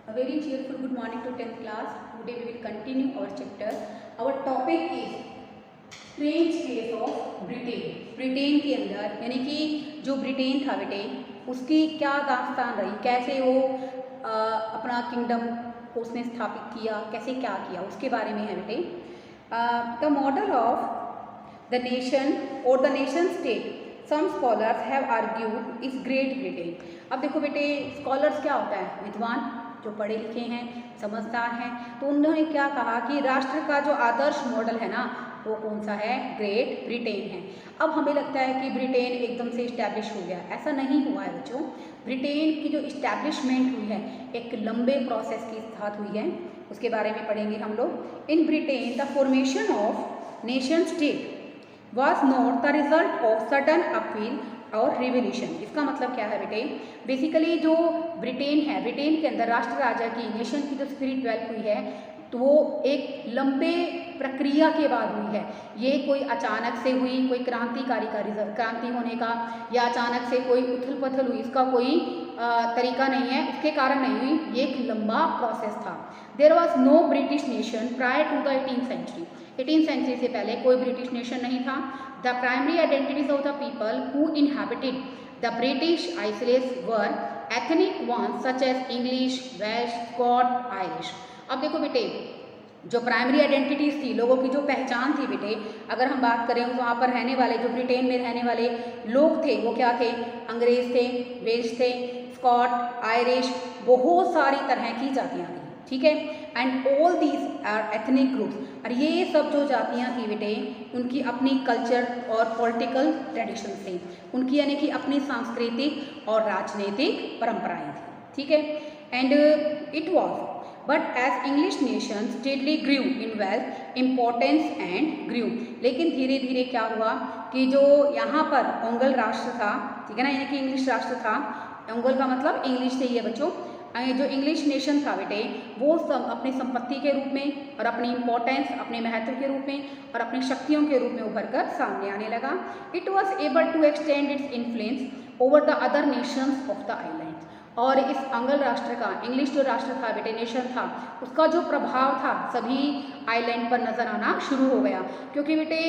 A very cheerful good morning to 10th class. Today we will continue our chapter. Our topic is strange case of Britain. Britain के अंदर यानी कि जो Britain था बेटे उसकी क्या दास्तान रही, कैसे वो अपना किंगडम को उसने स्थापित किया, कैसे क्या किया, उसके बारे में है बेटे. The model of the nation और the nation state some scholars have argued is Great Britain. अब देखो बेटे, स्कॉलर्स क्या होता है, विद्वान जो पढ़े लिखे हैं, समझदार हैं. तो उन्होंने क्या कहा कि राष्ट्र का जो आदर्श मॉडल है ना वो कौन सा है, ग्रेट ब्रिटेन है. अब हमें लगता है कि ब्रिटेन एकदम से इस्टेब्लिश हो गया, ऐसा नहीं हुआ है बच्चों. ब्रिटेन की जो इस्टेब्लिशमेंट हुई है एक लंबे प्रोसेस के साथ हुई है, उसके बारे में पढ़ेंगे हम लोग. In Britain the formation of nation state was not the result of sudden appeal और रिवोल्यूशन. इसका मतलब क्या है बेटे, बेसिकली जो ब्रिटेन है, ब्रिटेन के अंदर राष्ट्र राजा की नेशन की जो स्पिरिट डेवलप हुई है तो वो एक लंबे प्रक्रिया के बाद हुई है. ये कोई अचानक से हुई, कोई क्रांतिकारी का रिजल्ट, क्रांति होने का या अचानक से कोई उथल पुथल हुई, इसका कोई तरीका नहीं है, उसके कारण नहीं हुई. ये एक लंबा प्रोसेस था. There was no British nation prior to the 18th century. 18th century से पहले कोई ब्रिटिश नेशन नहीं था. The primary identities of the people who inhabited the British islets were ethnic ones such as English, Welsh, Scot, Irish. अब देखो बेटे, जो primary identities थी, लोगों की जो पहचान थी बेटे, अगर हम बात करें तो वहाँ पर रहने वाले जो ब्रिटेन में रहने वाले लोग थे वो क्या थे, अंग्रेज थे, वेल्श थे, स्कॉट, आयरिश, बहुत सारी तरह की जातियाँ थी. ठीक है. And all these are ethnic groups. और ये सब जो जातियाँ थी बेटे उनकी अपनी कल्चर और पॉलिटिकल ट्रेडिशन थी, उनकी यानी कि अपनी सांस्कृतिक और राजनीतिक परंपराएं थी. ठीक है. And it was but as English nation steadily grew in wealth, importance and grew. लेकिन धीरे धीरे क्या हुआ कि जो यहाँ पर ओंगल राष्ट्र था, ठीक है ना, यानी कि इंग्लिश राष्ट्र था. ओंगल का मतलब इंग्लिश से ही है बच्चों. जो इंग्लिश नेशन था बेटे वो अपनी संपत्ति के रूप में और अपनी इम्पोर्टेंस, अपने महत्व के रूप में और अपनी शक्तियों के रूप में उभर कर सामने आने लगा. It was able to extend its influence over the other nations of the island. और इस अंगल राष्ट्र का, इंग्लिश जो राष्ट्र था बेटे, नेशन था, उसका जो प्रभाव था सभी आइलैंड पर नजर आना शुरू हो गया. क्योंकि बेटे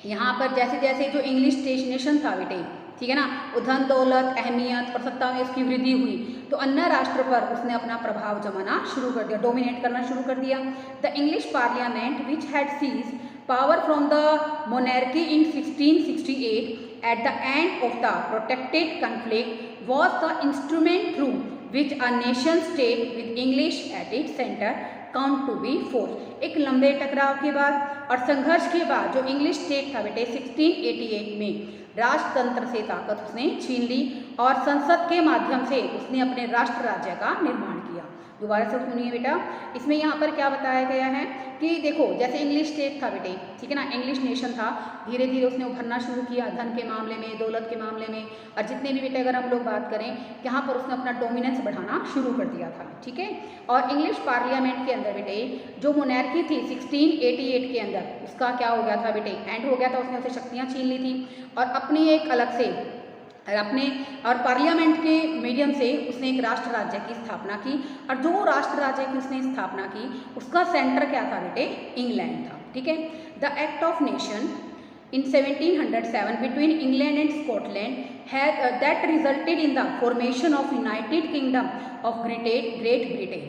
यहाँ पर जैसे जैसे जो इंग्लिश नेशन था बेटे, ठीक है ना, वो धन दौलत, अहमियत और सत्ता में उसकी वृद्धि हुई तो अन्य राष्ट्र पर उसने अपना प्रभाव जमाना शुरू कर दिया, डोमिनेट करना शुरू कर दिया. The English parliament which had seized power from the monarchy in 1668 at the end of the protected conflict was the instrument through which a nation state with English at its center come to be forged. एक लंबे टकराव के बाद और संघर्ष के बाद जो इंग्लिश स्टेट था बेटे 1688 में राजतंत्र से ताकत उसने छीन ली और संसद के माध्यम से उसने अपने राष्ट्र राज्य का निर्माण किया. दोबारा से सुनिए बेटा, इसमें यहाँ पर क्या बताया गया है कि देखो जैसे इंग्लिश स्टेट था बेटे, ठीक है ना, इंग्लिश नेशन था, धीरे धीरे उसने उभरना शुरू किया धन के मामले में, दौलत के मामले में, और जितने भी बेटे अगर हम लोग बात करें यहाँ पर उसने अपना डोमिनेंस बढ़ाना शुरू कर दिया था. ठीक है. और इंग्लिश पार्लियामेंट के अंदर बेटे जो मोनार्की थी 1688 के अंदर उसका क्या हो गया था बेटे, एंड हो गया था, उसने उसे शक्तियाँ छीन ली थी और अपनी एक अलग से और पार्लियामेंट के मीडियम से उसने एक राष्ट्र राज्य की स्थापना की. और जो राष्ट्र राज्य की उसने स्थापना की उसका सेंटर क्या था बेटे, इंग्लैंड था. ठीक है. The act of nation in 1707 between England and Scotland had that resulted in the formation of United Kingdom of Great Britain.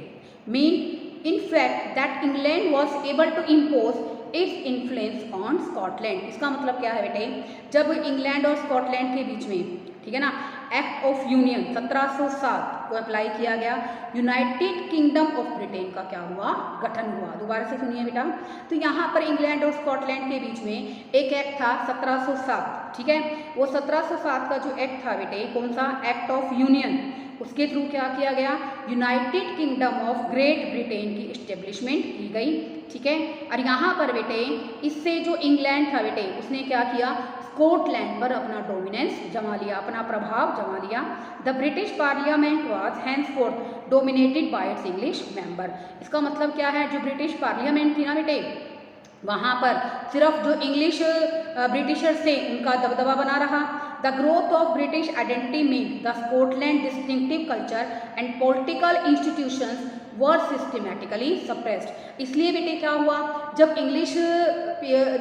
Mean in fact that England was able to impose its influence on Scotland. इसका मतलब क्या है बेटे, जब England और Scotland के बीच में, ठीक है ना, एक्ट ऑफ यूनियन 1707 को अप्लाई किया गया, यूनाइटेड किंगडम ऑफ ब्रिटेन का क्या हुआ, गठन हुआ. दोबारा से सुनिए बेटा, तो यहाँ पर इंग्लैंड और स्कॉटलैंड के बीच में एक एक्ट था 1707. ठीक है. वो 1707 का जो एक्ट था बेटे कौन सा, एक्ट ऑफ यूनियन, उसके थ्रू क्या किया गया, United kingdom of great Britain की इस्टेब्लिशमेंट की गई. ठीक है. और यहाँ पर बेटे इससे जो इंग्लैंड था बेटे उसने क्या किया, स्कॉटलैंड पर अपना डोमिनेंस जमा लिया, अपना प्रभाव जमा लिया. The British parliament was henceforth dominated by its English member. इसका मतलब क्या है, जो ब्रिटिश पार्लियामेंट थी ना बेटे वहाँ पर सिर्फ जो इंग्लिश ब्रिटिशर्स थे उनका दबदबा बना रहा। The growth of British identity made the Scotland distinctive culture and political institutions were systematically suppressed. इसलिए बेटे क्या हुआ, जब इंग्लिश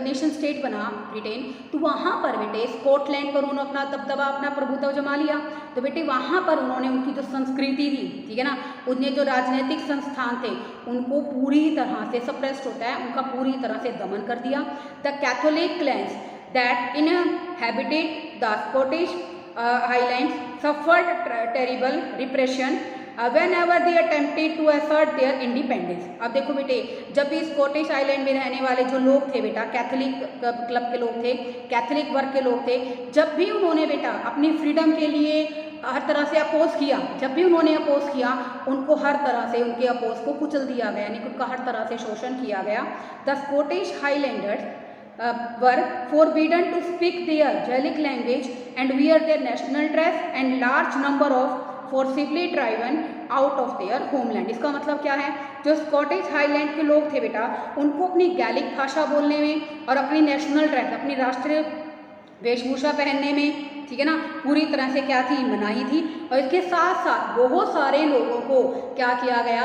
नेशन स्टेट बना ब्रिटेन, तो वहाँ पर बेटे स्कॉटलैंड पर उन्होंने अपना दबदबा, अपना प्रभुत्व जमा लिया। तो बेटे वहाँ पर उन्होंने उनकी जो संस्कृति थी, ठीक है ना, उनके जो राजनीतिक संस्थान थे उनको पूरी तरह से सप्रेस्ड होता है, उनका पूरी तरह से दमन कर दिया। The Catholic clans that inhabited the Scottish Highlands suffered terrible repression whenever they attempted to assert their independence। अब देखो बेटे, जब भी स्कॉटिश आइलैंड में रहने वाले जो लोग थे बेटा, कैथोलिक क्लब के लोग थे, कैथोलिक वर्ग के लोग थे, जब भी उन्होंने बेटा अपनी फ्रीडम के लिए हर तरह से अपोज किया, जब भी उन्होंने अपोज किया, उनको हर तरह से उनके अपोज को कुचल दिया गया, यानी उनका हर तरह से शोषण किया गया। The Scottish Highlanders were forbidden to speak their Gaelic language and wear their national dress, and large number of forcibly driven out of their homeland। इसका मतलब क्या है, जो स्कॉटिश हाईलैंड के लोग थे बेटा, उनको अपनी गैलिक भाषा बोलने में और अपनी नेशनल ड्रेस, अपनी राष्ट्रीय वेशभूषा पहनने में, ठीक है ना, पूरी तरह से क्या थी, मनाही थी। और इसके साथ साथ बहुत सारे लोगों को क्या किया गया,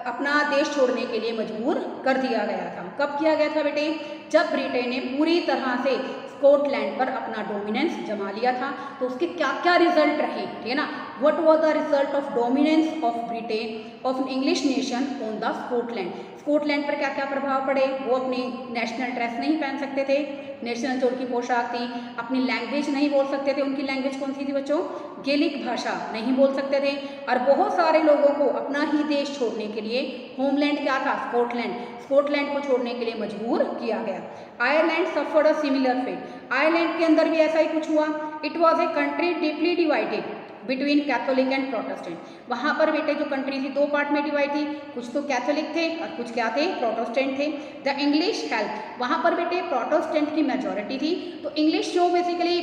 अपना देश छोड़ने के लिए मजबूर कर दिया गया था। कब किया गया था बेटे, जब ब्रिटेन ने पूरी तरह से स्कॉटलैंड पर अपना डोमिनेंस जमा लिया था। तो उसके क्या क्या रिजल्ट रहे, ठीक है ना, what was the result of dominance of Britain of English nation on the Scotland. Scotland पर क्या क्या प्रभाव पड़े, वो अपनी नेशनल ड्रेस नहीं पहन सकते थे, नेशनल जो उनकी पोशाक थी, अपनी लैंग्वेज नहीं बोल सकते थे, उनकी लैंग्वेज कौन सी थी बच्चों, गेलिक भाषा नहीं बोल सकते थे। और बहुत सारे लोगों को अपना ही देश छोड़ने के लिए, होमलैंड क्या था, स्कॉटलैंड, स्कॉटलैंड को छोड़ने के लिए मजबूर किया गया। Ireland suffered a similar fate. Ireland के अंदर भी ऐसा ही कुछ हुआ। It was a country deeply divided between Catholic and Protestant. वहाँ पर बेटे जो कंट्री थी दो पार्ट में डिवाइड थी, कुछ तो कैथोलिक थे और कुछ क्या थे, प्रोटेस्टेंट थे। द इंग्लिश हेल्प, वहाँ पर बेटे प्रोटेस्टेंट की मेजॉरिटी थी। तो इंग्लिश जो बेसिकली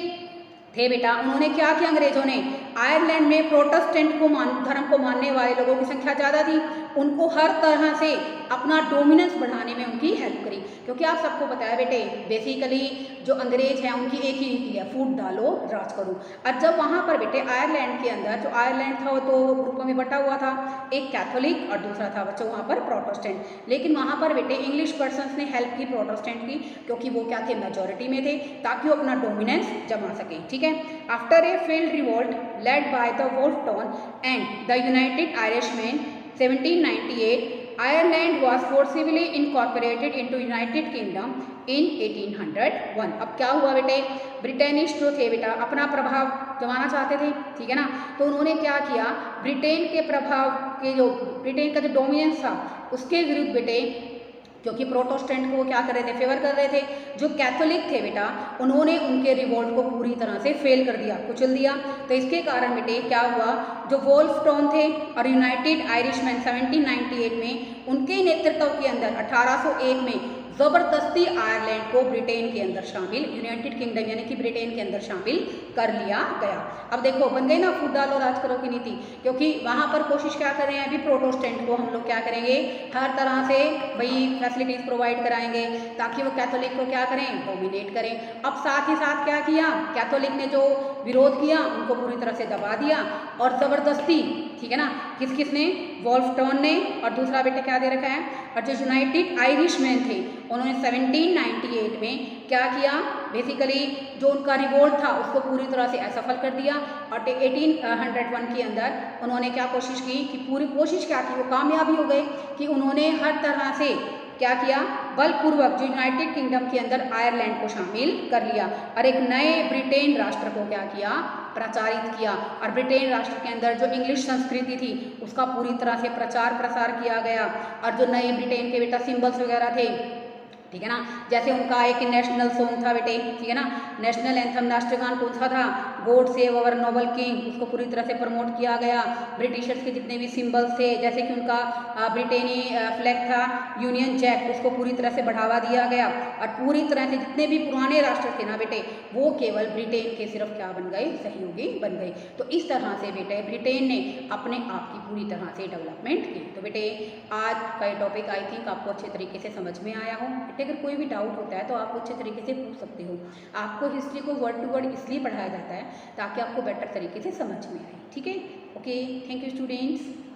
थे बेटा, उन्होंने क्या किया, अंग्रेजों ने आयरलैंड में प्रोटेस्टेंट को धर्म को मानने वाले लोगों की संख्या ज़्यादा थी, उनको हर तरह से अपना डोमिनेंस बढ़ाने में उनकी हेल्प करी। क्योंकि आप सबको पता है बेटे, बेसिकली जो अंग्रेज हैं उनकी एक ही नीति है, फूट डालो राज करो। और जब वहाँ पर बेटे आयरलैंड के अंदर, जो आयरलैंड था वो दो ग्रुपों में बटा हुआ था, एक कैथोलिक और दूसरा था बच्चों वहाँ पर प्रोटेस्टेंट। लेकिन वहाँ पर बेटे इंग्लिश पर्सनस ने हेल्प की प्रोटेस्टेंट की, क्योंकि वो क्या थे, मेजॉरिटी में थे, ताकि वो अपना डोमिनेंस जमा सके। ठीक है, after a failed revolt led by the Wolff town and the United Irishman 1798, Ireland was forcibly incorporated into United Kingdom in 1801। अब क्या हुआ बेटे, ब्रिटेनिश जो थे बेटा अपना प्रभाव जमाना चाहते थे, ठीक है ना, तो उन्होंने क्या किया, ब्रिटेन के प्रभाव के जो, ब्रिटेन का जो डोमिनेंस था उसके विरुद्ध बेटे, क्योंकि प्रोटेस्टेंट को क्या कर रहे थे, फेवर कर रहे थे, जो कैथोलिक थे बेटा उन्होंने उनके रिवोल्ट को पूरी तरह से फेल कर दिया, कुचल दिया। तो इसके कारण बेटे क्या हुआ, जो वोल्फ टाउन थे और यूनाइटेड आयरिशमैन 1798 में, उनके नेतृत्व के अंदर 1801 में ज़बरदस्ती आयरलैंड को ब्रिटेन के अंदर शामिल, यूनाइटेड किंगडम यानी कि ब्रिटेन के अंदर शामिल कर लिया गया। अब देखो बन गई ना फूट डालो राज करो की नीति, क्योंकि वहाँ पर कोशिश क्या कर रहे हैं, अभी प्रोटेस्टेंट को हम लोग क्या करेंगे, हर तरह से भाई फैसिलिटीज़ प्रोवाइड कराएंगे ताकि वो कैथोलिक को क्या करें, डोमिनेट करें। अब साथ ही साथ क्या किया, कैथोलिक ने जो विरोध किया उनको पूरी तरह से दबा दिया और ज़बरदस्ती, ठीक है ना, किस किस ने, वोल्फ टाउन ने, और दूसरा बेटे क्या दे रखा है, और जो यूनाइटेड आयरिशमैन थे उन्होंने 1798 में क्या किया, बेसिकली जो उनका रिवोल्ट था उसको पूरी तरह से असफल कर दिया। और 1801 के अंदर उन्होंने क्या कोशिश की, कि पूरी कोशिश क्या की, वो कामयाबी हो गए कि उन्होंने हर तरह से क्या किया, बलपूर्वक जो यूनाइटेड किंगडम के अंदर आयरलैंड को शामिल कर लिया और एक नए ब्रिटेन राष्ट्र को क्या किया, प्रचारित किया। और ब्रिटेन राष्ट्र के अंदर जो इंग्लिश संस्कृति थी उसका पूरी तरह से प्रचार प्रसार किया गया। और जो नए ब्रिटेन के बेटा सिंबल्स वगैरह थे ठीक है ना। जैसे उनका एक नेशनल सॉन्ग था बेटे, ठीक है ना, नेशनल एंथम राष्ट्रगान कौन सा था, God save our Nobel king, उसको पूरी तरह से प्रमोट किया गया। ब्रिटिशर्स के जितने भी सिंबल्स थे, जैसे कि उनका ब्रिटेनी फ्लैग था, यूनियन जैक, उसको पूरी तरह से बढ़ावा दिया गया। और पूरी तरह से जितने भी पुराने राष्ट्र थे ना बेटे, वो केवल ब्रिटेन के सिर्फ क्या बन गए, सहयोगी बन गए। तो इस तरह से बेटे ब्रिटेन ने अपने आप की पूरी तरह से डेवलपमेंट की। तो बेटे आज का ये टॉपिक आई थिंक आपको अच्छे तरीके से समझ में आया हो। बेटे अगर कोई भी डाउट होता है तो आप अच्छे तरीके से पूछ सकते हो। आपको हिस्ट्री को वर्ड टू वर्ड इसलिए पढ़ाया जाता है ताकि आपको बेटर तरीके से समझ में आए। ठीक है, ओके, थैंक यू स्टूडेंट्स।